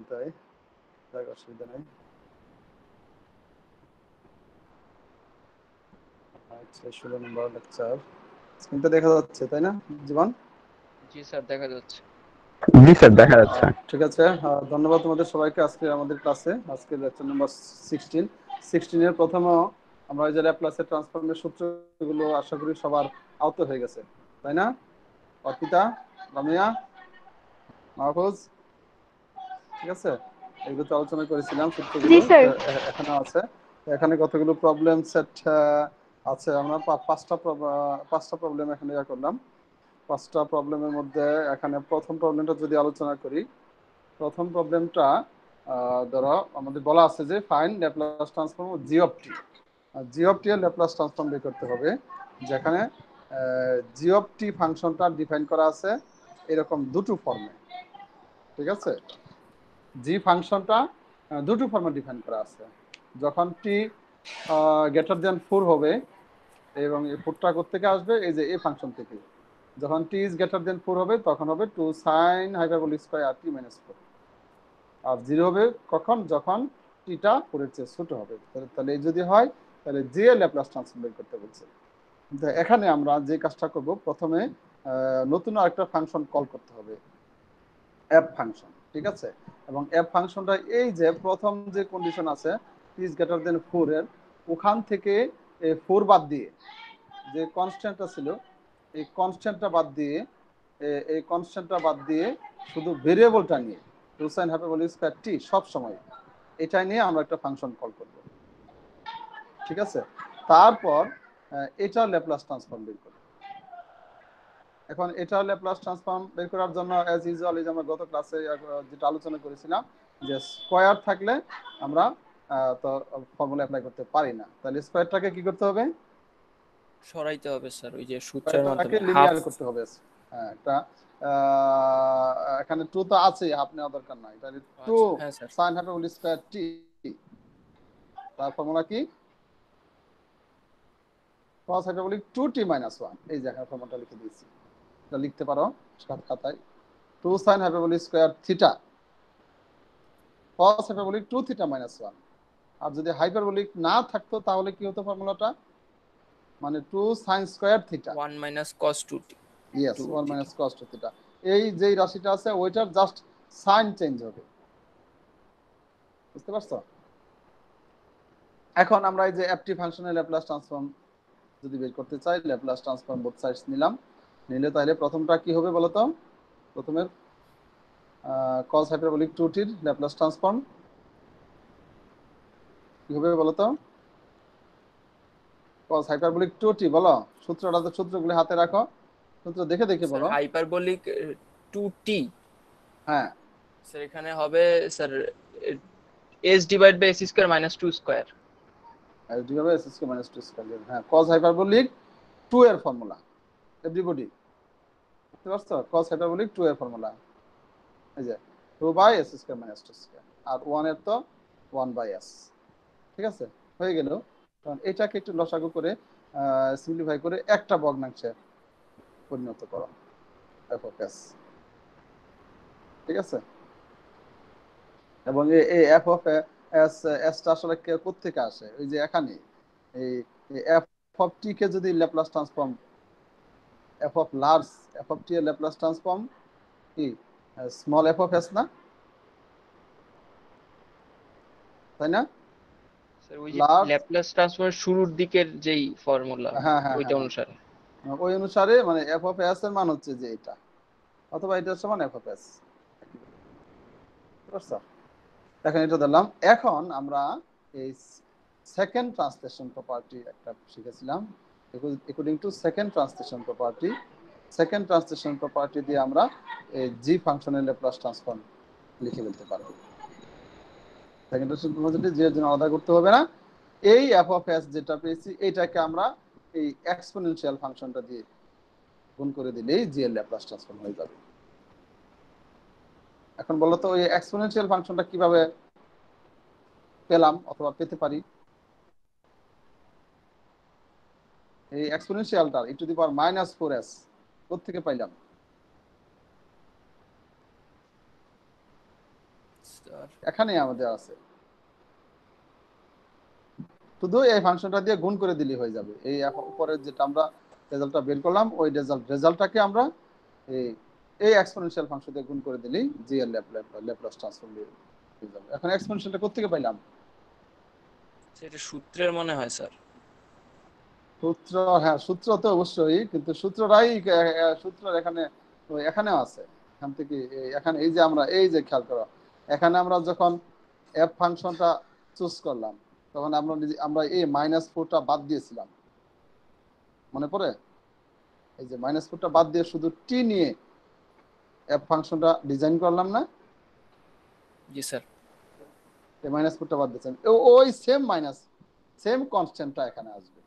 তাই যাক, অসুবিধা নাই। আচ্ছা, 16 নম্বর লেকচার। স্ক্রিনটা দেখা যাচ্ছে তাই না জীবন? জি স্যার, দেখা যাচ্ছে। জি স্যার, দেখা যাচ্ছে। ঠিক আছে, ধন্যবাদ তোমাদের সবাইকে। আজকে আমাদের ক্লাসে আজকে লেকচার নাম্বার 16। 16 এর প্রথমে আমরা যে ল্যাপ্লাসের ট্রান্সফর্মের সূত্রগুলো আশা করি সবার আওত হয়ে গেছে তাই না? অর্পিতা, রামিয়া, মাহফুজ, ঠিক আছে, এগুলো তো আলোচনা করেছিলাম জি সূত্রগুলো, স্যার। এখানে আছে। এখানে কতগুলো প্রবলেম সেট আছে। আমরা পাঁচটা প্রবলেম এখানে করলাম। পাঁচটা প্রবলেমের মধ্যে এখানে প্রথম প্রবলেমটা যদি আলোচনা করি, প্রথম প্রবলেমটা ধরো আমাদের বলা আছে যে find Laplace transform g of t. G of t এর ল্যাপ্লাস ট্রান্সফর্ম বের করতে হবে, যেখানে জি অফ টি ফাংশনটা ডিফাইন করা আছে এরকম দুটো ফর্মে। ঠিক আছে, জি ফাংশনটা দুটো ফর্মে ডিফাইন করা আছে। যখন টি গ্রেটার দেন 4 হবে, এবং এই 4টা কোত্থেকে আসবে, এই যে এই ফাংশন থেকে। যখন টি ইজ গ্রেটার দেন 4 হবে তখন হবে 2 sin হাইপারবোলিক স্কয়ার টি মাইনাস 4। আর 0 হবে কখন, যখন টিটা 4 এর চেয়ে ছোট হবে। তাহলে এই যদি হয় তাহলে জি এর ল্যাপ্লাস ট্রান্সফর্ম বের করতে বলছে। এখানে আমরা যে কাজটা করব, প্রথমে নতুন আরেকটা ফাংশন কল করতে হবে, এফ ফাংশন। ঠিক আছে, এবং এফ ফাংশনটা এই যে প্রথম যে কন্ডিশন আছে ইজ গ্রেটার দেন 4 এর, ওখান থেকে 4 বাদ দিয়ে যে কনস্ট্যান্টটা ছিল, এই কনস্ট্যান্টটা বাদ দিয়ে শুধু ভেরিয়েবলটা নিয়ে 2 sin হাইপারবোলিক স্কয়ার টি সব সময় এটাই নিয়ে আমরা একটা ফাংশন কল করব। ঠিক আছে, তারপর এটা ল্যাপ্লাস ট্রান্সফর্ম বের করব। এখন এটা ল্যাপ্লাস ট্রান্সফর্ম বের করার জন্য অ্যাজ ইউজুয়াল এই যে আমরা গত ক্লাসে যেটা আলোচনা করেছিলাম যে স্কয়ার থাকলে আমরা তো ফর্মুলা অ্যাপ্লাই করতে পারি না, তাহলে স্কয়ারটাকে কি করতে হবে, সরাইতে হবে স্যার, ওই যে সূত্রের স্কয়ারটাকে মাধ্যমে হাফ। লিনিয়ার করতে হবে। হ্যাঁ, একটা এখানে 2 তো আছে, হাফ নেওয়া দরকার নাই, তাহলে 2 আচ্ছা হ্যাঁ স্যার। sin হাইপারবোলিক স্কয়ার টি, তার ফর্মুলা কি, cos হাইপারবোলিক 2t - 1। এই যে এখানে ফর্মুলাটা লিখে দিয়েছি, এটা লিখতে পারো খাতায়। 2 sin hyperbolic square theta cos hyperbolic 2 theta minus 1। আর যদি হাইপারবোলিক না থাকতো তাহলে কি হতো ফর্মুলাটা, মানে 2 sin square theta. 1 minus cos 2t। Yes, 1 minus cos 2 theta. এই যে রাশিটা আছে ওইটার জাস্ট সাইন চেঞ্জ হবে, বুঝতে পারছো? এখন আমরা এই যে এফটি ফাংশনের ল্যাপ্লাস ট্রান্সফর্ম যদি বের করতে চাই, ল্যাপ্লাস ট্রান্সফর্ম বোথ সাইডস নিলে তাহলে প্রথমটা কি হবে বলতো, প্রথমের cos হাইপারবোলিক 2t এর ল্যাপ্লাস ট্রান্সফর্ম কি হবে বলতো, cos হাইপারবোলিক 2t, বলো সূত্রটা, তো সূত্রগুলো হাতে রাখো, সূত্র দেখে দেখে স্যার বলো। হাইপারবোলিক 2t, হ্যাঁ, স্যার এখানে হবে sir s divide by s square minus 2 square. আর কিভাবে s কে মাইনাস 2 স্কয়ার, হ্যাঁ, cos হাইপারবোলিক 2 এর ফর্মুলা এভরিবডি বুঝতে পারছো? cos হাইপারবোলিক 2 এর ফর্মুলা এই যে 2 by s square minus 2 square, আর 1 এর তো 1 বাই s। ঠিক আছে, হয়ে গেল। কারণ এটাকে একটু লসাগু করে সিম্পলিফাই করে একটা ভগ্নাংশে পরিণত করো, f অফ s। ঠিক আছে, এবং এই f অফ s, টা আসলে কোত্থেকে আসে, ওই যে এখানে এই f অফ t কে যদি Laplace transform f of large, f of t এর ল্যাপ্লাস ট্রান্সফর্ম কি স্মল f অফ s না, তাই না? স্যার ওই যে লার্জ, ল্যাপ্লাস ট্রান্সফর্মের শুরুর দিকের যেই ফর্মুলা, হ্যাঁ হ্যাঁ ওইটা হ্যাঁ হ্যাঁ, অনুসারে। ওই অনুসারে মানে f অফ s এর মান হচ্ছে যে এটা, অথবা এটার সমান f অফ s। বুঝছো? এখন এটা দিলাম। এখন আমরা এই সেকেন্ড ট্রান্সলেশন প্রপার্টি একটা শিখেছিলাম, according to second translation property. Second translation property দিয়ে আমরা এই জি ফাংশনের ল্যাপ্লাস ট্রান্সফর্ম লিখে ফেলতে পারবো। সেকেন্ড ট্রান্সলেশন প্রপার্টি জি এর জন্য আলাদা করতে হবে না। এই এফ অফ এস যেটা পেয়েছি এটাকে আমরা এই এক্সপোনেনশিয়াল ফাংশনটা দিয়ে গুণ করে দিলেই জি এর ল্যাপ্লাস ট্রান্সফর্ম হয়ে যাবে। এখন বলো তো ওই এক্সপোনেনশিয়াল ফাংশনটা কিভাবে পেলাম অথবা পেতে পারি? এই এক্সপোনেনশিয়ালটা e⁻⁻⁴s কোত্থেকে পাইলাম? স্যার এখানে আমাদের আছে, শুধু এই ফাংশনটা দিয়ে গুণ করে দিলেই হয়ে যাবে। এই উপরে যেটা আমরা রেজাল্টটা বের করলাম, ওই রেজাল্টটাকে আমরা এই এই এক্সপোনেনশিয়াল ফাংশন দিয়ে গুণ করে দিলেই জি এর ল্যাপ্লাস ট্রান্সফর্ম দিয়ে যাবে। এখন এক্সপোনেনশিয়ালটা কোত্থেকে পাইলাম? এটা সূত্রের মনে হয় স্যার। সূত্র, হ্যাঁ সূত্র তো অবশ্যই, কিন্তু সূত্রটাই সূত্র এখানে এখানেও আছে। এখান থেকে এখানে এই যে আমরা এই যে খেয়াল করো, এখানে আমরা যখন এফ ফাংশনটা চুজ করলাম তখন আমরা এই -4টা বাদ দিয়েছিলাম, মনে পড়ে? এই যে -4টা বাদ দিয়ে শুধু টি নিয়ে এফ ফাংশনটা ডিজাইন করলাম না? জি স্যার। এই -4টা বাদ দিয়েছেন, ওই সেম কনস্ট্যান্টটা এখানে আসবে।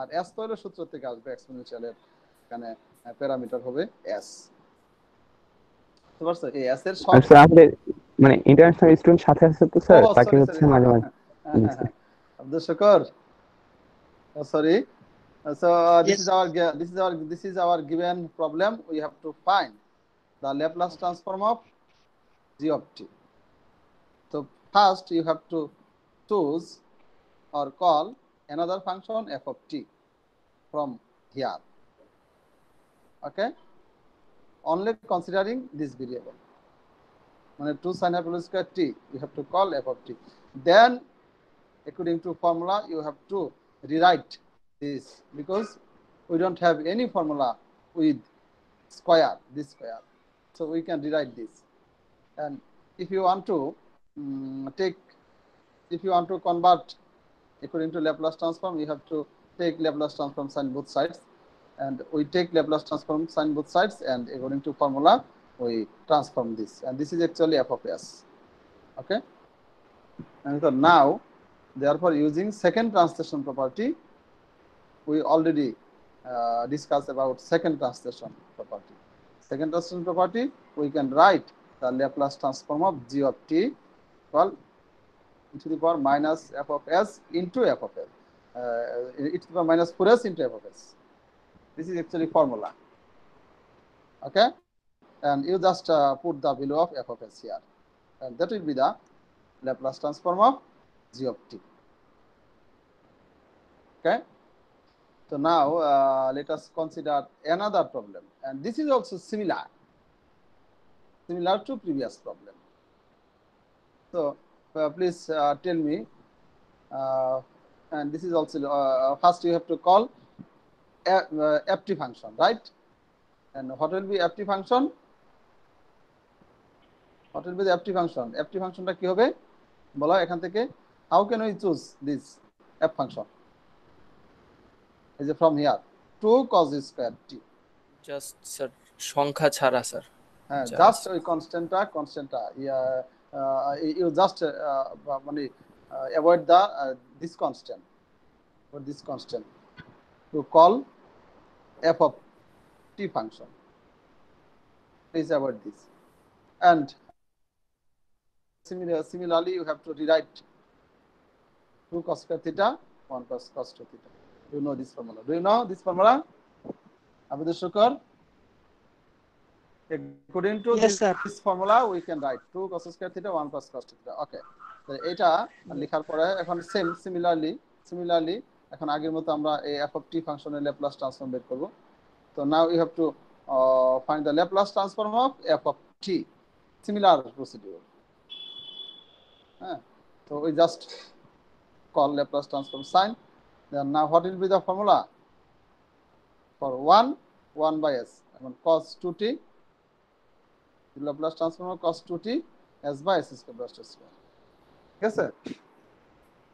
আর এস তো হলো সূত্র থেকে আসবে, এক্সপোনেনশিয়ালের এখানে প্যারামিটার হবে এস। বুঝতে পারছো? এই এস এর সব স্যার আমাদের মানে ইন্টারন্যাশনাল স্টুডেন্ট সাথে আছে তো স্যার, তাকে হচ্ছে মাঝে মাঝে আব্দুল শুকর, sorry. So Yes. this is our given problem. We have to find the Laplace transform of g of t. So first you have to choose or call another function f of t from here. Okay, only considering this variable. When 2 sin f whole square t, you have to call f of t. Then according to formula you have to rewrite this, because we don't have any formula with square, this square, so we can rewrite this. And if you want to convert according to Laplace transform, you have to take Laplace transform sin both sides, and we take Laplace transform sin both sides, and according to formula we transform this, and this is actually f of s. Okay, and so now therefore using second translation property, we already discussed about second translation property. Second translation property, we can write the Laplace transform of g of t equal e to the power minus f of s into f of s, e to the power minus 4s into f of s. This is actually formula. Okay, and you just put the value of f of s here, and that will be the Laplace transform of g of t. Okay, so now let us consider another problem, and this is also similar to previous problem. So please tell me, and this is also first you have to call ft function, right? And what will be ft function? What will be the ft function? ft function টা কি হবে বলো এখান থেকে? How can we choose this f function? Is it from here 2 cos square t? Just sir সংখ্যা ছাড়া sir. হ্যাঁ, just ওই কনস্ট্যান্টটা you just মানে avoid the this constant to call f of t function. Please avoid this. And similarly you have to rewrite 2 cos square theta 1 cos 2 theta. You know this formula. Do you know this formula, Abdul Shukar? According to Yes, sir. this formula we can write 2 cos square theta 1 cos 2 theta. Okay, তো এটা লেখার পরে এখন similarly এখন আগের মতো আমরা এই f of t ফাংশনের ল্যাপ্লাস ট্রান্সফর্ম বের করব। তো now you have to find the Laplace transform of f of t. Similar procedure. So we just call Laplace transform sin. Then now what will be the formula for 1 by s, and cos 2t, the Laplace transform of cos 2t s by s square plus t square. ঠিক আছে,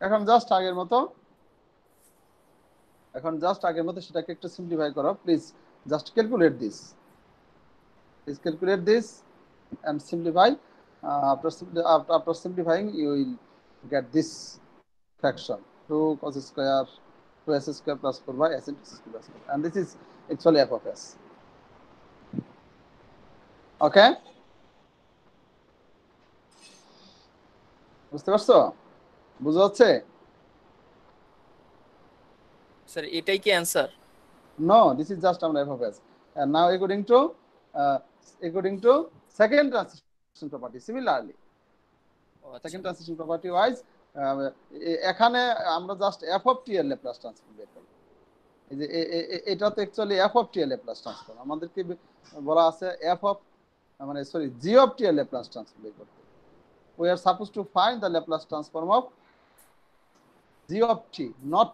এখন just আগের মতো সেটাকে একটু simplify করো please. Just calculate this. Please calculate this and simplify. After simplifying, you will get this fraction 2 cos square 2s square plus 4 by s into s plus 4. And this is actually f of s. Okay? বুঝতে পারছো? বুঝা যাচ্ছে? Sir এটাই কি answer? No, this is just f of s. And now according to second translation property, similarly আচ্ছা second translation property wise এখানে আমরা just F of t এর ল্যাপ্লাস ট্রান্সফর্ম বের করব। এই যে এটা তো অ্যাকচুয়ালি এফ অফ টি এর ল্যাপ্লাস ট্রান্সফর্ম, আমাদেরকে বলা আছে এফ অফ মানে সরি জি অফ টি এর ল্যাপ্লাস ট্রান্সফর্ম বের করতে। we are supposed to find the Laplace transform of g of t, not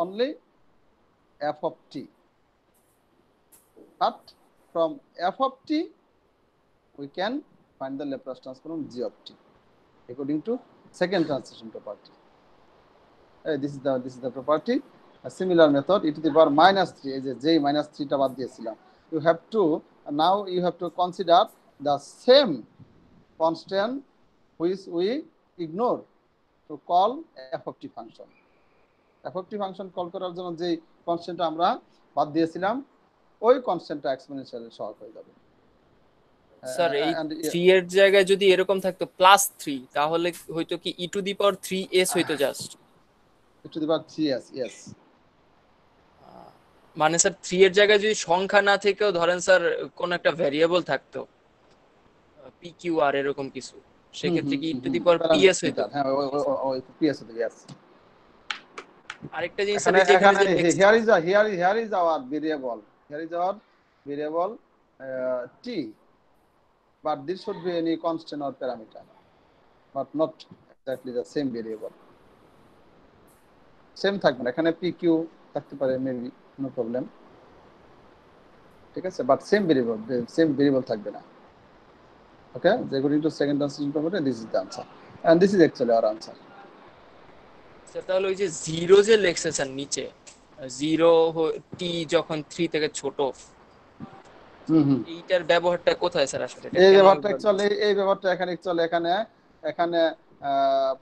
only f of t, but from f of t we can find the Laplace transform of g of t according to second translation property. This is the property. A similar method, e to the power minus 3 is a j minus 3 টা বাদ দিয়েছিলাম। You have to now you have to consider the same constant which we ignore to call f of t function. f of t function call করার জন্য যে কনস্ট্যান্টটা আমরা বাদ দিয়েছিলাম ওই কনস্ট্যান্টটা এক্সপোনেনশিয়ালি সহগ হয়ে যাবে। স্যার এই and 3 এর জায়গায় যদি এরকম থাকতো +3 তাহলে হয়তো কি e two the power 3s হইতো just. e to the power 3s, yes. মানে স্যার 3 এর জায়গায় যদি সংখ্যা না থেকেও ধরেন স্যার কোন একটা ভ্যারিয়েবল থাকতো পি কিউ আর এরকম কিছু, সেক্ষেত্রে কি e two the power ps হইতো। হ্যাঁ ওই ps হতো, yes. আরেকটা জিনিস স্যার এখানে এই যে এখানে যে here is our variable, t, but this should be any constant or parameter, but not exactly the same variable. Same থাকবে না, এখানে pq থাকতে পারে মেবি, নো প্রবলেম, ঠিক আছে, বাট সেম ভেরিয়েবল থাকবে না। Okay, according to second translation property, this is the answer, and this is actually our answer. Sir তাহলে ওই যে 0 যে লেখছে স্যার নিচে 0 t যখন 3 থেকে ছোট, এইটার ব্যবহারটা কোথায় স্যার আসলে এটা এই কেন ব্যাপারটা এখানে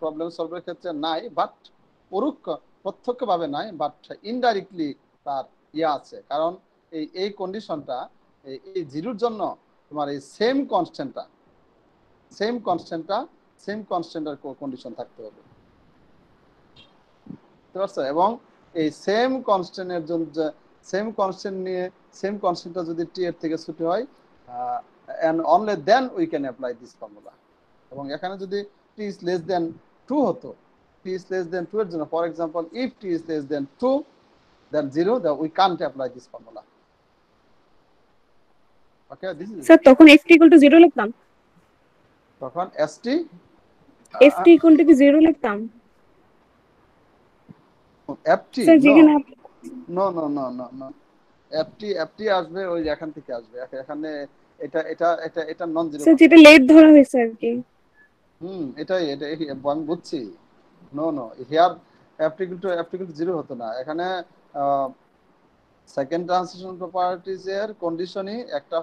প্রবলেম সলভের ক্ষেত্রে নাই, বাট প্রত্যক্ষভাবে নাই, বাট ইনডাইরেক্টলি তার আছে, কারণ এই কন্ডিশনটা এই জিরোর জন্য তোমার এই সেম কনস্ট্যান্টের কন্ডিশন থাকতে হবে, বুঝতে পারছো? এবং এই সেম কনস্ট্যান্টের জন্য সেম কনস্ট্যান্টটা যদি টি এর থেকে ছোট হয়, and only then we can apply this formula. এবং এখানে যদি t is less than 2 হতো, t is less than 2 এর জন্য, for example if t is less than 2 then 0, then we can't apply this formula. Okay, this is sir তখন ft = 0 লিখতাম, তখন st ft = 0 লিখতাম ft স্যার যেখানে no ft আসবে ওই এখান থেকে আসবে, এখানে এটা নন জিরো স্যার যেটা লেট ধরা হয়েছে আর কি। এটাই আমি বুঝছি। নো হিয়ার ft = 0 হতো না, এখানে সেকেন্ড ট্রান্সলেশন প্রপার্টিজ এর কন্ডিশনই একটা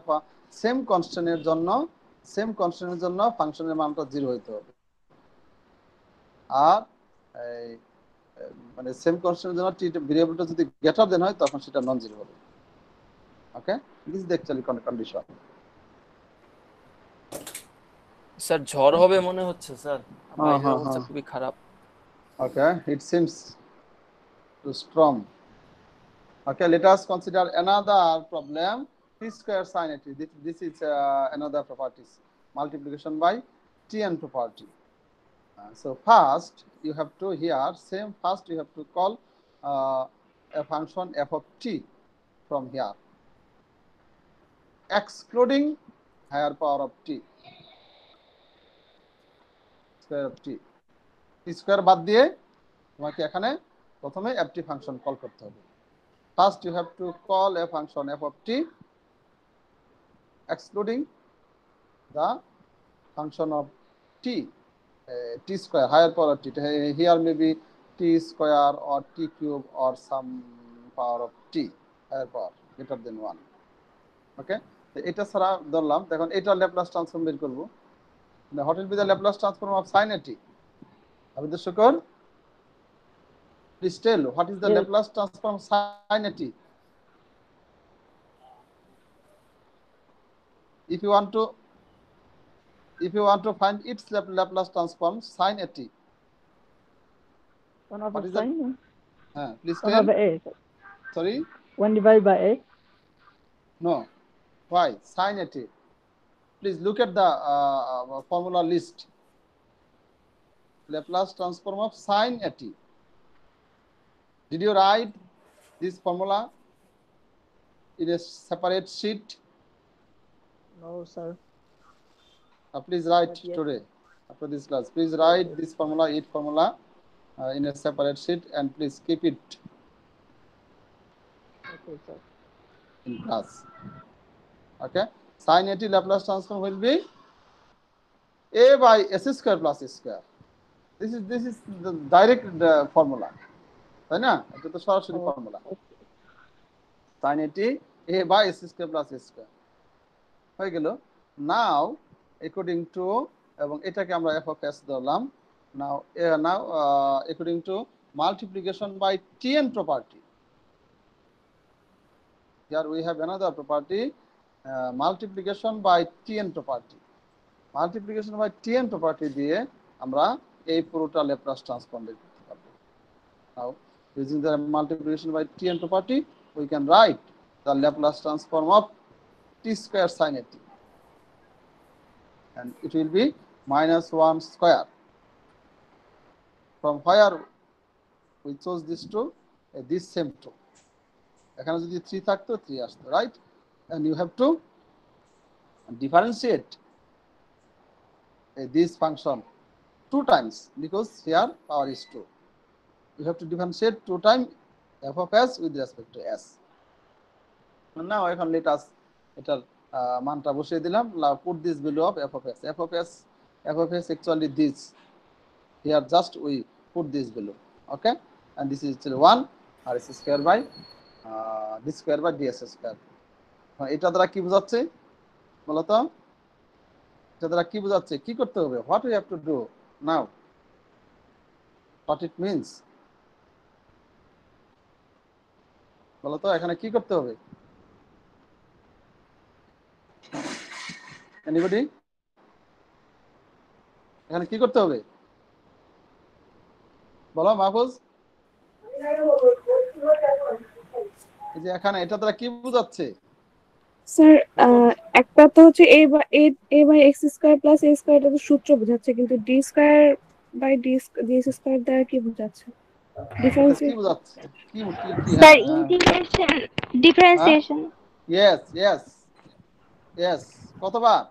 সেম কনস্ট্যান্টের জন্য ফাংশনের মানটা 0 হইতে হবে, আর মানে সেম কনস্ট্যান্টের জন্য টি ভেরিয়েবলটা যদি গ্রেটার দেন হয় তখন সেটা নন জিরো হবে। Okay, this is actually condition. Sir ঝড় হবে মনে হচ্ছে স্যার, বাইরের অবস্থা খুবই খারাপ। Okay, it seems too strong. Okay, let us consider another problem, t square sin a t. This is another properties, multiplication by tn property. So first you have to call a function f of t from here, excluding higher power of t, square of t. t square বাদ দিয়ে তোমাকে এখানে প্রথমে ft function call করতে হবে। First you have to call a function f of t excluding the function of t, t square, higher power of t. Here may be t square or t cube or some power of t, higher power greater than 1. Okay, এটা ছাড়া ধরলাম, এখন এটা Laplace transform বের করব। What will be the Laplace transform of sin a t? Abhidur Shukar, please tell what is the Laplace transform of sin a t? If you want to find its Laplace transform sin a t, 1 over what is sin? please 1 tell. over a. Sorry? 1 divided by a. No. Why? Sin a t. Please look at the formula list. Laplace transform of sin at t. Did you write this formula in a separate sheet? No, sir. Please write Not yet. today after this class. Please write this formula, each formula in a separate sheet, and please keep it Okay, sir. in class. Okay. Sin at t Laplace transform will be a by s square plus a square. This is the direct formula. তাই না? এটা তো সরাসরি Oh, formula. okay. sin at t a by s square plus a square হয়ে গেল। নাও according two, এবং এটাকে আমরা f of s ধরলাম। Now according to multiplication by tn property. Here we have another property, multiplication by tn property. Multiplication by tn property দিয়ে আমরা এই পুরোটা ল্যাপ্লাস ট্রান্সফর্ম বের করতে পারবো। Now, using the multiplication by tn property, we can write the Laplace transform of t square sin at t, and it will be minus 1 square. From where we chose this 2, this same 2. এখানে যদি 3 থাকতো 3 আসতো, right? And you have to differentiate this function 2 times because here power is 2. You have to differentiate 2 times f of s with respect to s. Now এখন let us এটার মানটা বসিয়ে দিলাম। Put this value of f of s. F of s actually this. Here just we put this value. Okay, and this is actually 1 r s square by d square by ds square. এটা দ্বারা কি বোঝাচ্ছে বলো তো? এটা দ্বারা কি বোঝাচ্ছে? কি করতে হবে? What we have to do now? What it means? বলো তো এখানে কি করতে হবে? Anybody? এখানে কি করতে হবে? বলো মাহফুজ। এই যে এখানে এটা দ্বারা কি বোঝাচ্ছে? স্যার একটা তো হচ্ছে a by x square plus a square, এটা তো সূত্র বোঝাচ্ছে, কিন্তু d square by d square দ্বারা কি বোঝাচ্ছে? কি ডিফারেন্সিয়েট। বোঝাচ্ছে? কি Sir, integration, differentiation. yes কতবার?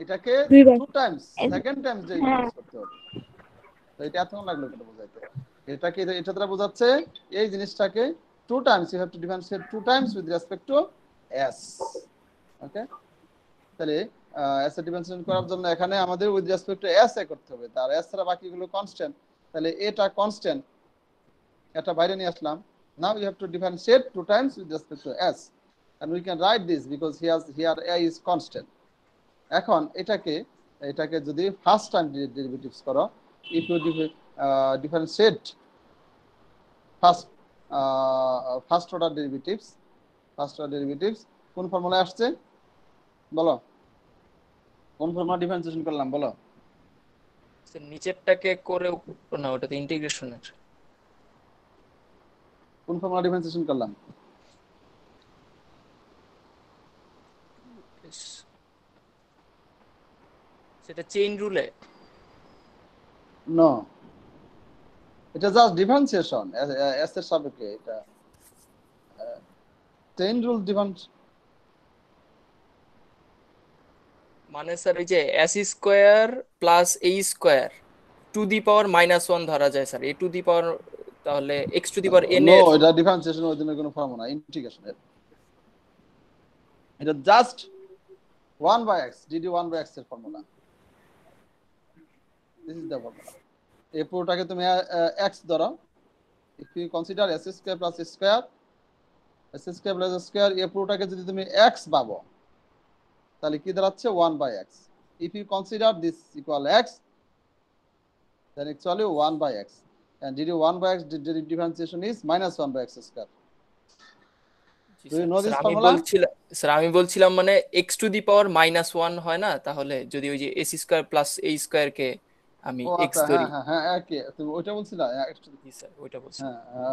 এটাকে দুইবার। 2 টাইমস, সেকেন্ড টাইমস যে ইউজ করতে হবে। তো এটা এতক্ষণ লাগলো এটা বোঝাইতে। এটাকে এটা দ্বারা বোঝাচ্ছে এই জিনিসটাকে 2 times, you have to differentiate 2 times with respect to s. Okay, তাহলে s এর ডিফারেন্সিয়েশন করার জন্য এখানে আমাদের উইথ রেসপেক্ট টু s এ করতে হবে। তার s ছাড়া বাকিগুলো কনস্ট্যান্ট। তাহলে এটা কনস্ট্যান্ট, এটা বাইরে নিয়ে আসলাম। Now you have to differentiate 2 times with respect to s, and we can write this because here a is constant. এখন এটাকে যদি ফার্স্ট টাইম ডেরিভেটিভস করো, if you differentiate first order derivatives কোন ফর্মুলায় আসছে বলো? কোন ফর্মুলা ডিফারেন্সিয়েশন করলাম বলো? নিচেরটাকে করে না, ওটাতে ইন্টিগ্রেশনের কোন ফর্মুলা ডিফারেন্সিয়েশন করলাম? সেটা চেইন রুলে। নো, এটা জাস্ট ডিফারেন্সিয়েশন এস এর সাপেক্ষে। এটা চেইন রুল ডিফারেন্স মানে স্যার এই যে s square plus a square to the power -1 ধরা যায় sir. a to the power তাহলে x to the power n no, এর এটা ডিফারেন্সিয়েশন ওই দিনের কোনো ফর্মুলা, ইন্টিগ্রেশনের। এটা just 1 by x, dd 1 by x এর formula. This is the formula. এই পুরোটাকে তুমি x ধরো, if you consider s square plus a square, s square plus a square, এই পুরোটাকে যদি তুমি x ভাবো তাহলে কি দাঁড়াচ্ছে? 1 by x. If you consider this equal x, then actually 1 by x, and dd 1 by x differentiation is -1 by x square. Do you know this formula? আমি বলছিলাম মানে x টু দি পাওয়ার -1 হয় না, তাহলে যদি ওই যে s square plus a square কে আমি x ধরি। হ্যাঁ ওকে, তুমি ওইটা বলছিলা? জি স্যার, ওইটা বলছি।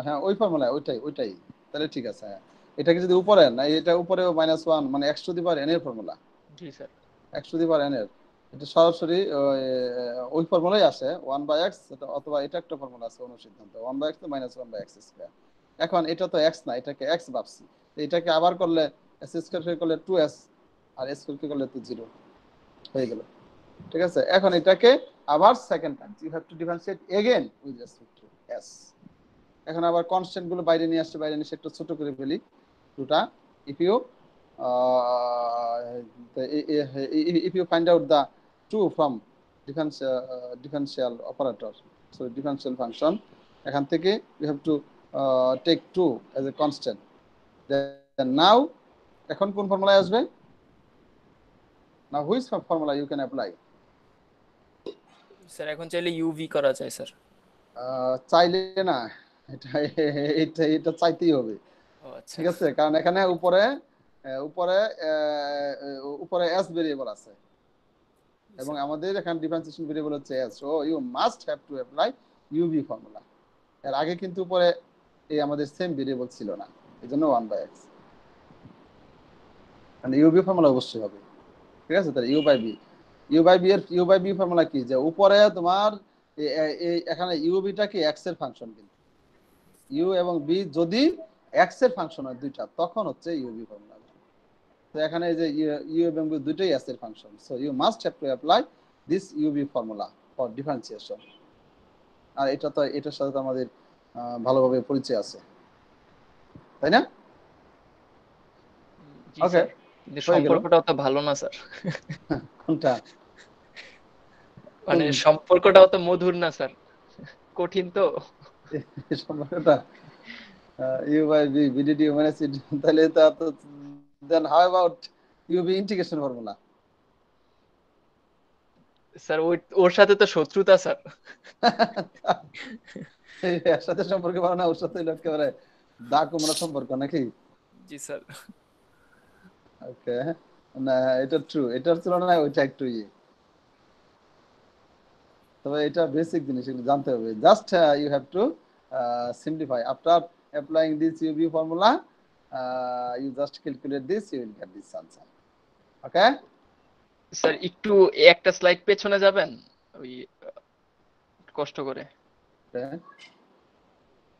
হ্যাঁ ওই ফর্মুলা, ওইটাই। তাহলে ঠিক আছে। হ্যাঁ, এটাকে যদি উপরে না, এটা উপরে -1 মানে x to the power n এর formula. G sir. x to the power n এর এটা সরাসরি ওই ফর্মুলাই আসে 1/x, অথবা এটা একটা ফর্মুলা আছে অনুসিদ্ধান্ত 1/x - -1/x²। এখন এটা তো x না, এটাকে x ভাবছি, এটাকে আবার করলে s² করলে 2s, আর s² করলে তো 0 হয়ে গেল। ঠিক আছে, এখন এটাকে আবার second time you have to differentiate again with respect to s। এখন আবার কনস্ট্যান্ট গুলো বাইরে নিয়ে আসছে, বাইরে নিয়ে একটু ছোট করে ফেলি টুটা। if you find out the 2 from differential operator, so differential function, এখান থেকে you have to take 2 as a constant. Then now এখন কোন ফর্মুলায় আসবে? Now which formula you can apply? Sir এখন চাইলে ইউভি করা যায় স্যার। চাইলে না, এটা এটা এটা চাইতেই হবে। ও আচ্ছা, ঠিক আছে, কারণ এখানে উপরে উপরে উপরে s ভেরিয়েবল আছে এবং আমাদের এখানে ডিফারেন্সিয়েশন ভেরিয়েবল হচ্ছে s, so you must have to apply UV formula. এর আগে কিন্তু উপরে এই আমাদের সেম ভেরিয়েবল ছিল না, এজন্য 1/x, মানে ইউভি ফর্মুলা অবশ্যই হবে। ঠিক আছে, তাহলে ইউ বাই বি ফর্মুলা কি, যে উপরে তোমার এখানে ইউবিটা কি x এর ফাংশন, কিন্তু ইউ এবং বি যদি x এর ফাংশন হয় দুইটা, তখন হচ্ছে ইউবি ফর্মুলা। তো এখানে এই যে ইউ এবং বি দুটোই s এর function, so you must have to apply this UV formula for differentiation. আর এটা তো এটার সাথে তো আমাদের ভালোভাবে পরিচয় আছে, তাই না? জি ওকে, স্যার, কিন্তু সম্পর্কটা অত ভালো না স্যার। কোনটা? মানে সম্পর্কটা অত মধুর না স্যার, কঠিন তো সম্পর্কটা ইউ বাই বি বিডিডি মাইনাস সি, তাহলে এটা তো then how about uv integration formula? Sir ওর সাথে তো শত্রুতা স্যার। এর সাথে সম্পর্ক ভালো না, ওর সাথে একেবারে দা কুমড়া সম্পর্ক নাকি? জি স্যার। ওকে, না এটা ট্রু, এটার তুলনায় ওইটা একটু তবে এটা বেসিক জিনিস, এগুলো জানতে হবে। Just you have to simplify after applying this UV formula, you just calculate this, you will get this answer. Okay sir একটু একটা স্লাইড পেছনে যাবেন, ওই কষ্ট করে।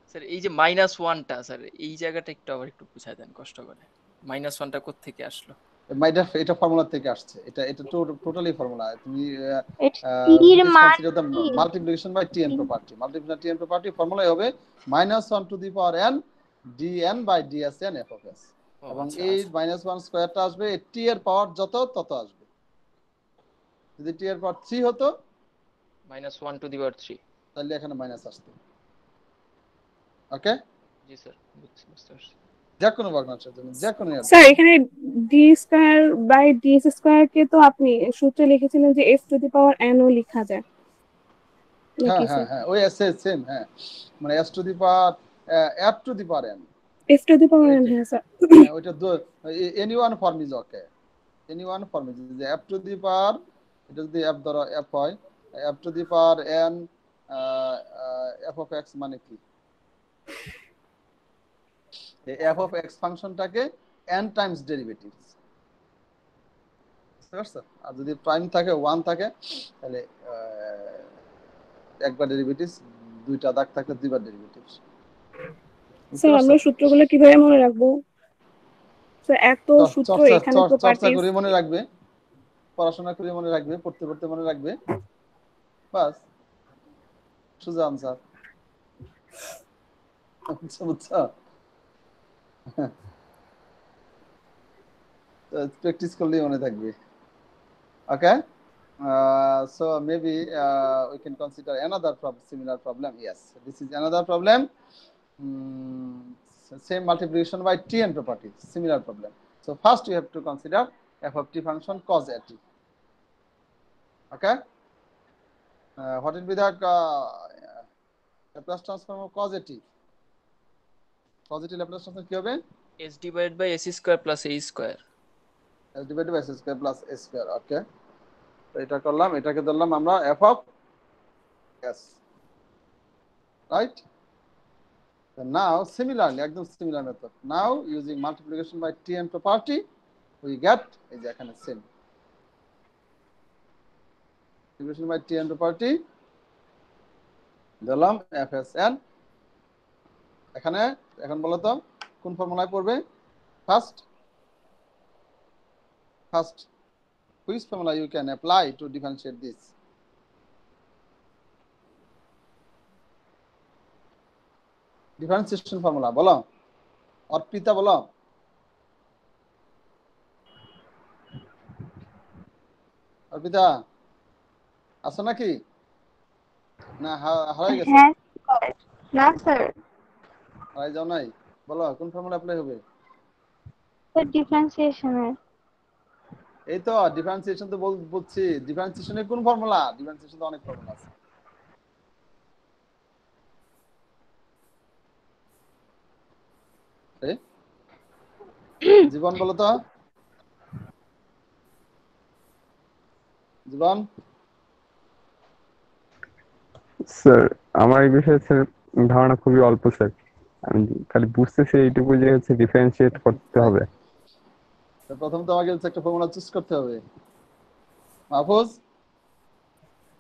স্যার এই যে -1টা, স্যার এই জায়গাটা একটু আবার একটু বুঝাই দেন কষ্ট করে। -1টা কোথা থেকে আসলো? এটা ফর্মুলা থেকে আসছে, এটা টোটালি ফর্মুলা। তুমি It's t এর মান consider the multiplication by tn property. Multiplication by tn property ফর্মুলাই হবে -1 to the power n dn by dsn f of s, এবং এই -1 স্কয়ারটা আসবে t এর পাওয়ার যত তত আসবে। যদি t এর পাওয়ার 3 হতো -1 to the power 3, তাহলে এখানে মাইনাস আসতো। ওকে, জি স্যার, বুঝতে পারছি। যে কোনো ভগ্নাংশের জন্য যে কোনো স্যার এখানে d² কে তো আপনি সূত্রে লিখেছিলেন যে f two the power n ও লেখা যায় নাকি স্যার? হ্যাঁ ওই সেম, হ্যাঁ মানে s two the power f two the power n, f two the power n, হ্যাঁ স্যার। ওইটা any one form is okay, any one form is যে f টু দি পাওয়ার, এটা যদি f ধরো f হয়, f two the power n f of x মানে কি, এই f of x ফাংশনটাকে n Times derivatives, বুঝতে পারছো? আর যদি প্রাইম থাকে 1 থাকে তাহলে একবার ডেরিভেটিভস, দুইটা দাগ থাকলে দুইবার ডেরিভেটিভস। স্যার আমরা সূত্রগুলো কিভাবে মনে রাখবো? স্যার এত সূত্র এখানে চর্চা করে মনে রাখবে, পড়াশোনা করে মনে রাখবে, পড়তে পড়তে মনে রাখবে, বাস সোজা আনসার। বুঝছো? প্র্যাকটিস করলেই মনে থাকবে। ওকে, so maybe we can consider another similar problem. Yes, this is another problem. Same multiplication by tn property, similar problem. So first you have to consider f of t function cos a t. Okay, what will be the Laplace transform of cos a t? Cos a t Laplace transform কি হবে? s divided by s square plus a square, s divided by s square plus a square. Okay, তো এটা করলাম, এটাকে ধরলাম আমরা f of s, right? So now similarly, একদম similar method. Now using multiplication by tn property, we get এই যে এখানে same division by T N property দিলাম FSN। এখানে এখন বলো তো কোন ফর্মুলায় পড়বে? First which formula you can apply to differentiate this? Differentiation formula বলো, অর্পিতা বলো। অর্পিতা আছো নাকি? না হারাই গেছো? হ্যাঁ স্যার। না স্যার, হারাই যাও নাই? বলো কোন ফর্মুলা অ্যাপ্লাই হবে? স্যার ডিফারেন্সিয়েশনের। এই তো ডিফারেন্সিয়েশন তো বলছি। ডিফারেন্সিয়েশনের কোন ফর্মুলা? ডিফারেন্সিয়েশন তো অনেক ফর্মুলা আছে। জীবন বলো তো, জীবন। স্যার আমার এই বিষয়ে স্যার ধারণা খুবই অল্প স্যার। আমি খালি বুঝতেছি এইটুকু যে হচ্ছে ডিফারেন্সিয়েট করতে হবে। তো প্রথম তোমাকে একটা ফর্মুলা চুজ করতে হবে। মাহফুজ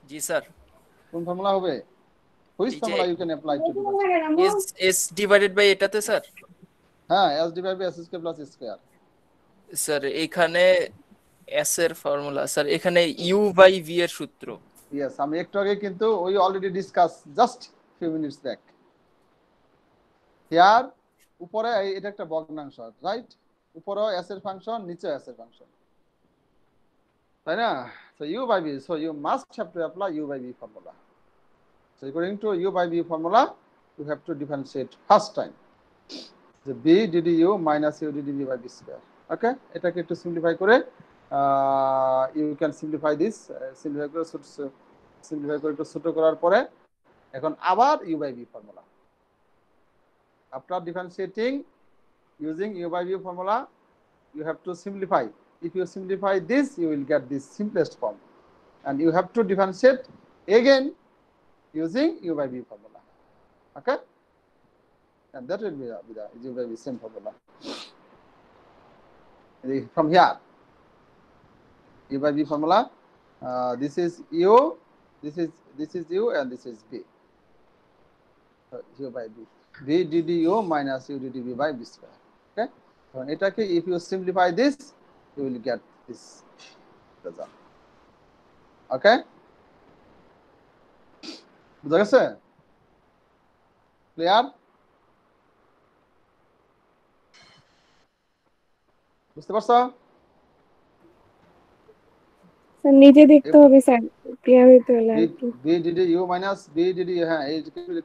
জি স্যার। কোন ফর্মুলা হবে? হুইচ এই যে formula you can apply to differentiate? S divided by এটাতে স্যার। হ্যাঁ, s divide by s square plus square. Sir এখানে এস এর ফর্মুলা স্যার, এখানে ইউ বাই ভি এর সূত্র। ইয়েস, আমি একটু আগে কিন্তু ওই already discuss just few minutes back. Here উপরে এটা একটা ভগ্নাংশ, রাইট? উপরে s এর ফাংশন, নিচে s এর ফাংশন, তাই না? So u by v, so you must have to apply u by v formula. So according to u by v formula, you have to differentiate first time the b ddu minus u ddv by v square. Okay, এটাকে একটু simplify করে you can simplify this, simplify করে একটু ছোট করার পরে এখন আবার u by v formula. After differentiating using u by v formula, you have to simplify. If you simplify this, you will get this simplest form, and you have to differentiate again using u by v formula. Okay, and that will be the u by v same formula. From here, u by v formula, this is u, this is u, and this is b. So u by b, b ddu minus u ddv by b square. Okay, so এটাকে if you simplify this, you will get this result. Okay, বুঝা গেছে? Clear? বুঝতে পারছো? Sir নিজে দেখতে হবে sir, clear হইতে হলে আর কি। b ddu minus b ddu, হ্যাঁ এই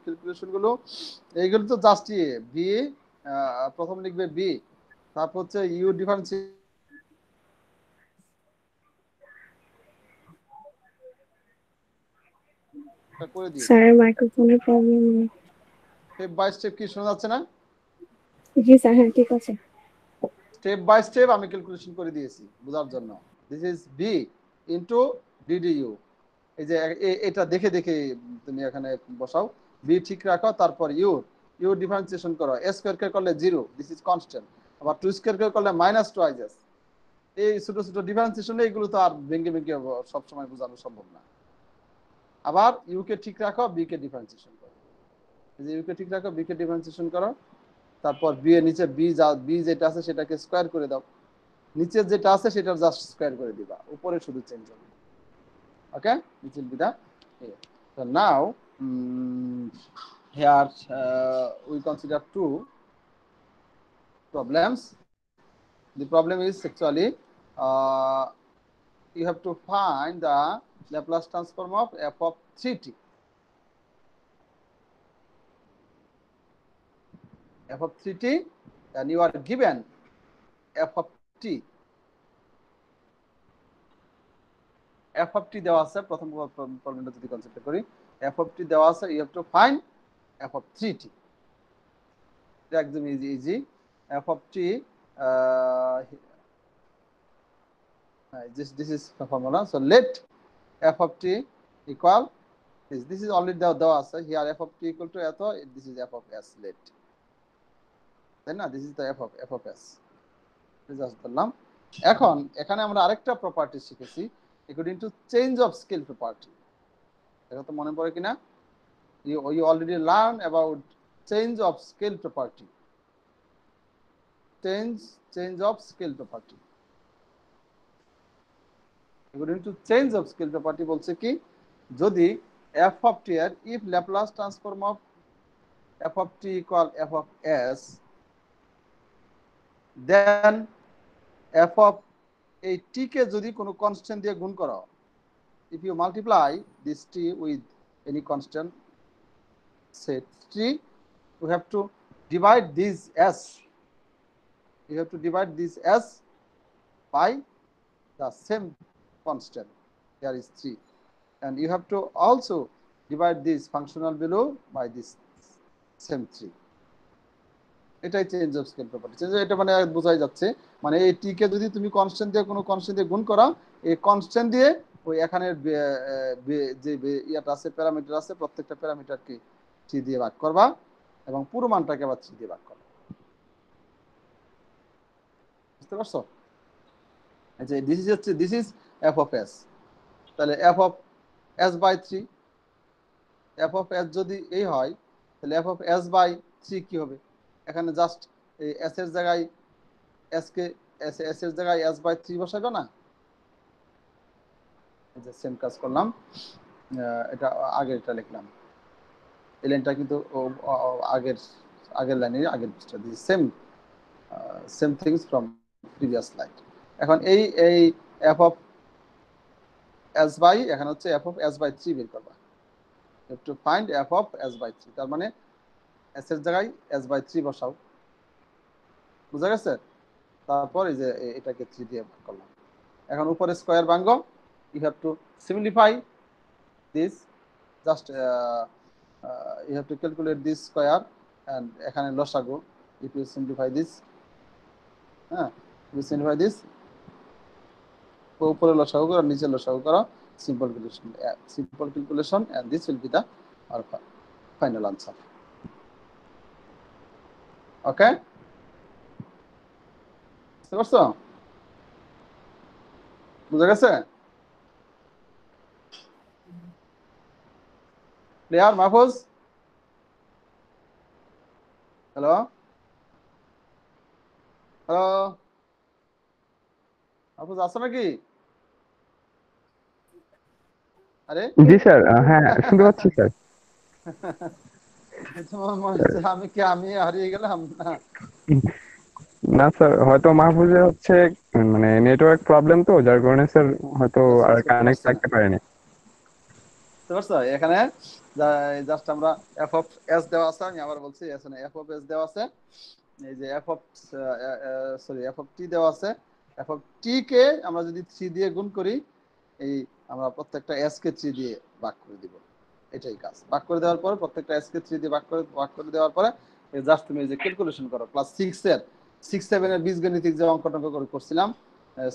ক্যালকুলেশন গুলো এইগুলো তো জাস্ট b, প্রথম লিখবে b, তারপর হচ্ছে u ডিফারেন্সিয়েট করে দিয়ে স্যার মাইক্রোফোনের প্রবলেম। স্টেপ বাই স্টেপ কি শোনা যাচ্ছে না? জি স্যার, হ্যাঁ ঠিক আছে। স্টেপ বাই স্টেপ আমি ক্যালকুলেশন করে দিয়েছি বোঝার জন্য। This is b into ddu। এই যে এটা দেখে দেখে তুমি এখানে বসাও, b ঠিক রাখো, তারপর u ডিফারেন্সিয়েশন করো। a স্কয়ার কে করলে 0, দিস ইজ কনস্ট্যান্ট। আবার 2 স্কয়ার কে করলে -2is। এই ছোট ছোট ডিফারেন্সিয়েশন এইগুলো তো আর ভেঙে ভেঙে সব সময় বোঝানো সম্ভব না। আবার u কে ঠিক রাখো, b কে ডিফারেন্সিয়েশন করো। এই যে u কে ঠিক রাখো, b কে ডিফারেন্সিয়েশন করো, তারপর b এর নিচে b যেটা আছে সেটাকে স্কয়ার করে দাও, নিচে যেটা আছে সেটা জাস্ট স্কয়ার করে দিবা, উপরে শুধু চেঞ্জ হবে। ওকে, this will be the here. So now here we consider two problems. The problem is actually you have to find the Laplace transform of f of 3t. f of 3t, and you are given f of t. f of t দেওয়া আছে, প্রথম প্রবলেমটা যদি consider করি, f of t দেওয়া আছে, you have to find f of 3t. এটা একদম easy. f of t, this is the formula. So let f of t equal this is already দেওয়া আছে, here f of t equal to এত, this is f of s, let, তাই না? this is the f of s just বললাম। এখন এখানে আমরা আরেকটা প্রপার্টি শিখেছি, according to change of scale property. এটা তো মনে পড়ে কিনা? You already learn about change of scale property. Change of scale property. According to change of scale property বলছে কি, যদি f of t এর if Laplace transform of f of t equal f of s, then f of এই t কে যদি কোনো constant দিয়ে গুণ করো, if you multiply this t with any constant, say 3, you have to divide this s. You have to divide this s by the same constant. There is 3. And you have to also divide this functional value by this same 3. এটাই change of scale property. এটা মানে বোঝাই যাচ্ছে, মানে এই টি কে যদি তুমি constant দিয়ে কোনো কনস্ট্যান্ট দিয়ে গুণ করো, এই কনস্ট্যান্ট দিয়ে ওই এখানে যে ইয়াটা আছে, প্যারামিটার আছে, প্রত্যেকটা প্যারামিটারকে 3 দিয়ে ভাগ করবা এবং পুরো মানটাকে আবার 3 দিয়ে ভাগ করবা। বুঝতে পারছো? এই যে this is f of s, তাহলে f of s by 3, f of s যদি এই হয় তাহলে f of s by 3 কি হবে? এখানে জাস্ট এই s এর জায়গায় s কে s এর জায়গায় s by 3 বসাবে না? এই যে সেম কাজ করলাম, এটা আগের এটা লিখলাম, এই লাইনটা কিন্তু আগের লাইনে আগের পৃষ্ঠা this same things from previous line. এখন এই f of s by এখানে হচ্ছে f of s by 3 বের করবা। You have to find f of s by 3, তার মানে s এর জায়গায় s by 3 বসাও, বুঝা গেছে? তারপর এই যে এটাকে 3 দিয়ে ভাগ করলাম। এখন উপরে স্কয়ার ভাঙো, you have to simplify this, just you have to calculate this square and এখানে লসাগু, if you simplify this, you simplify this, উপরে লসাগু করো, নিচে লসাগু করো, simple calculation, and this will be the our final answer. Okay, বুঝতে পারছো? বুঝা গেছে? Clear Mahfuz? Hello hello Mahfuz আছো নাকি? আরে জি স্যার, হ্যাঁ শুনতে পাচ্ছি স্যার। তোমার মনে হচ্ছে আমি হারিয়ে গেলাম না? না স্যার, হয়তো মাহফুজের হচ্ছে মানে নেটওয়ার্ক প্রবলেম, তো যার কারণে স্যার হয়তো আর কানেক্ট থাকতে পারেনি। বুঝতে পারছো? এখানে জাস্ট আমরা f of s দেওয়া আছে, আমি আবার বলছি এখানে f of s দেওয়া আছে, এই যে f of t দেওয়া আছে, f of t কে আমরা যদি 3 দিয়ে গুণ করি, এই আমরা প্রত্যেকটা s কে 3 দিয়ে ভাগ করে দিব, এটাই কাজ। ভাগ করে দেওয়ার পরে প্রত্যেকটা s কে 3 দিয়ে ভাগ করে দেওয়ার পরে জাস্ট তুমি এই যে ক্যালকুলেশন করো, ক্লাস 6-7 এর বীজগণিতিক যে অঙ্কটা করছিলাম,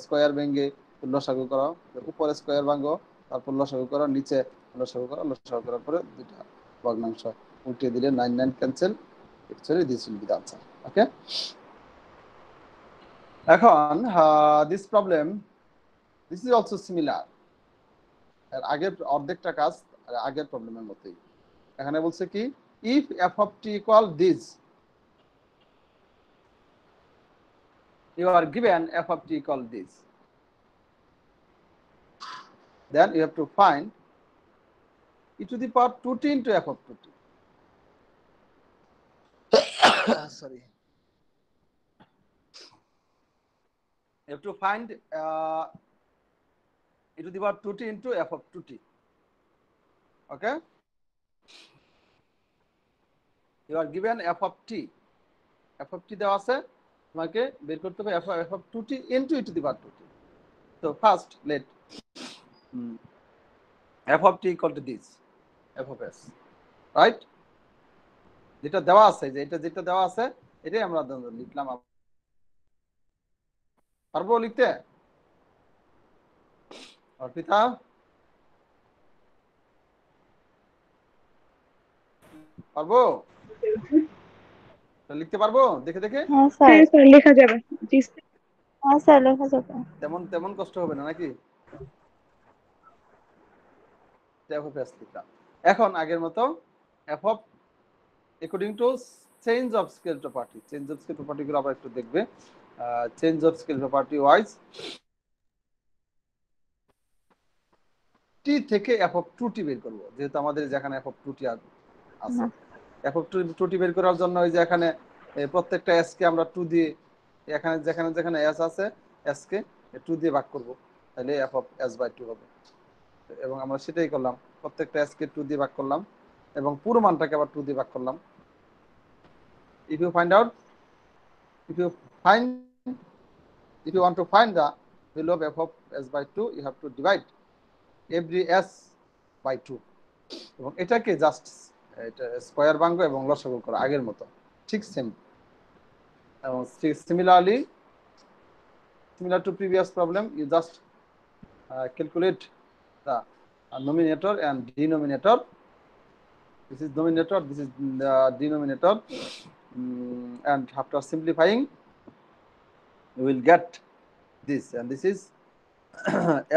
স্কয়ার ভেঙে লসাগু করো, উপরে স্কয়ার ভাঙো, তারপর লসাগু করো, নিচে লসাগু করো, লসাগু করার পরে দুইটা ভগ্নাংশ উল্টিয়ে দিলে 9 cancel, actually this will be the answer. Okay, এখন this problem, this is also similar, এর আগের অর্ধেকটা কাজ আগের প্রবলেমের মতোই। এখানে বলছে কি, if f of t equal this, you are given f of t equal this, then you have to find e to the power 2t into f of 2t. Sorry, you have to find e to the power 2t into f of 2t. Okay, you are given f of t, f of t দেওয়া আছে, তোমাকে বের করতে হবে f of 2t into e to the power 2t. So first let f of t equal to this f of s, right? যেটা দেওয়া আছে, যে যেটা দেওয়া আছে এটাই আমরা লিখলাম। পারবো লিখতে অর্পিতা? পারবো লিখতে? পারবো দেখে দেখে? হ্যাঁ স্যার, হ্যাঁ স্যার লেখা যাবে। জি হ্যাঁ স্যার লেখা যাবে। তেমন কষ্ট হবে না নাকি? এফ অফ এস লিখলাম। এখন আগের মতো f of according to change of scale property, change of scale property গুলো আবার একটু দেখবে। Change of scale property wise t থেকে এফ অফ 2t বের করব, যেহেতু আমাদের যেখানে এফ অফ 2t আছে। এফ অফ 2t বের করার জন্য ওই যে এখানে প্রত্যেকটা এস কে আমরা 2 দিয়ে, এখানে যেখানে যেখানে এস আছে এস কে 2 দিয়ে ভাগ করব, তাহলে এফ অফ এস বাই 2 হবে। এবং আমরা সেটাই করলাম, প্রত্যেকটা এস কে 2 দিয়ে ভাগ করলাম এবং পুরো মানটাকে আবার 2 দিয়ে ভাগ করলাম। if you find out if you want to find the value of f of s by 2, you have to divide every s by 2 এবং এটাকে জাস্ট এটা স্কয়ার ভাঙবো এবং লসাগু করো আগের মতো, ঠিক সেম। এবং similar to previous problem, you just calculate the numerator and denominator. This is numerator, this is the denominator, and after simplifying we will get this, and this is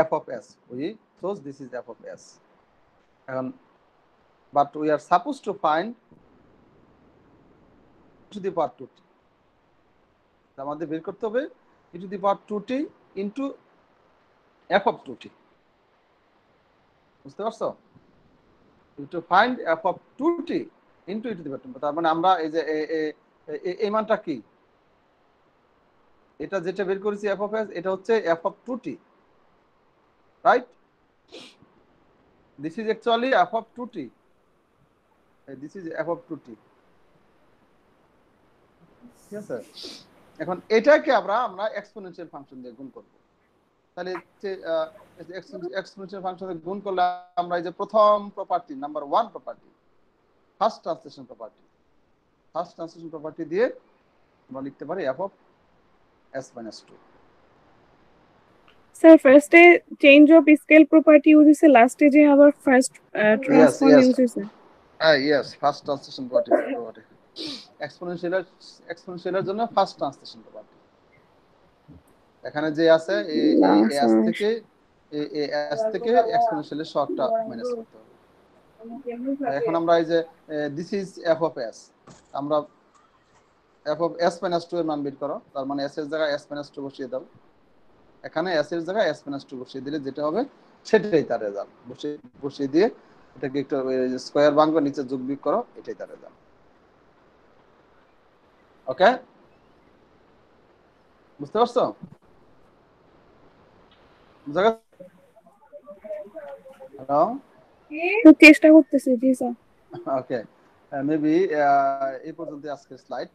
f of s. We chose this is f of s, but we are supposed to find to the power 2t. আমাদের বের করতে হবে e to the power 2t into f of 2t, বুঝতে পারছো? to find f of 2t into e to the power 2t, তার মানে আমরা এই যে এই মানটা কি, এটা যেটা বের করেছি f of s, এটা হচ্ছে f of 2t, right? This is actually f of 2t, this is f of 2t, ঠিক আছে? এখন এটাকে আমরা এক্সপোনেনশিয়াল ফাংশন দিয়ে গুণ করব। তাহলে এক্সপোনেনশিয়াল ফাংশন দিয়ে গুণ করলে আমরা এই যে প্রথম property number 1 property, first translation property দিয়ে আমরা লিখতে পারি f of s minus 2. স্যার ফার্স্টে change of scale property use হইছে, লাস্টে যে আবার ফার্স্ট ট্রান্সফর্ম ইউজ হইছে। Yes, first translation property. এক্সপোনেনশিয়ালের জন্য ফার্স্ট ট্রান্সলেশন প্রপার্টি। এখানে যে আছে এই s থেকে এক্সপোনেনশিয়ালের শর্টটা মাইনাস করতে হবে। এখন আমরা এই যে this is f of s, আমরা f of s minus 2 এর মান বের করো, তার মানে s এর জায়গায় s minus 2 বসিয়ে দাও, এখানে s এর জায়গায় s minus 2 বসিয়ে দিলে যেটা হবে সেটাই তার রেজাল্ট। বসিয়ে দিয়ে এটাকে একটু স্কয়ার ভাঙবে, নিচে যোগ বিয়োগ করো, এটাই তার রেজাল্ট। ওকে, বুঝতে পারছো? হ্যালো, চেষ্টা করতেছি। জি স্যার। ওকে, মেবি এই পর্যন্ত আজকের স্লাইড।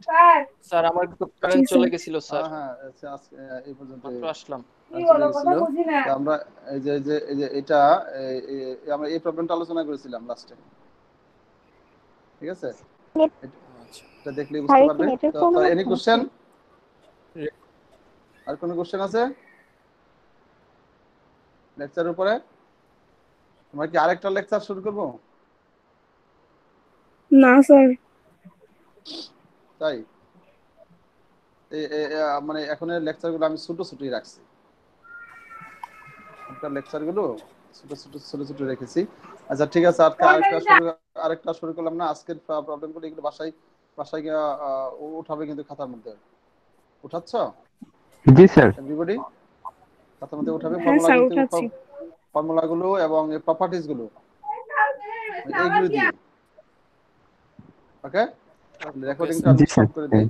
স্যার আমার একটু কারেন্ট চলে গেছিল স্যার। হ্যাঁ, আজকে এই পর্যন্ত আসলাম। আমরা এই যে এটা আমরা এই প্রবলেমটা আলোচনা করেছিলাম লাস্টে, ঠিক আছে? এটা দেখলে বুঝতে পারবে। তো এনি কোশ্চেন, আর কোনো কোশ্চেন আছে লেকচারের উপরে? আমরা কি আরেকটা লেকচার শুরু করব? না স্যার। তাই মানে এখন এর লেকচারগুলো আমি ছোটই রাখছি, এখনকার লেকচারগুলো ছোট রেখেছি। আচ্ছা ঠিক আছে, আরেকটা শুরু করলাম না। আজকের প্রবলেমগুলো এগুলো বাসায় গিয়ে উঠাবে কিন্তু খাতার মধ্যে। উঠাচ্ছ? জি স্যার। এভরিবডি খাতার মধ্যে উঠাবে ফর্মুলাগুলো এবং এই প্রপার্টিজ গুলো, এইগুলো দিয়ে। ওকে, রেকর্ডিংটা স্টপ করে দিই।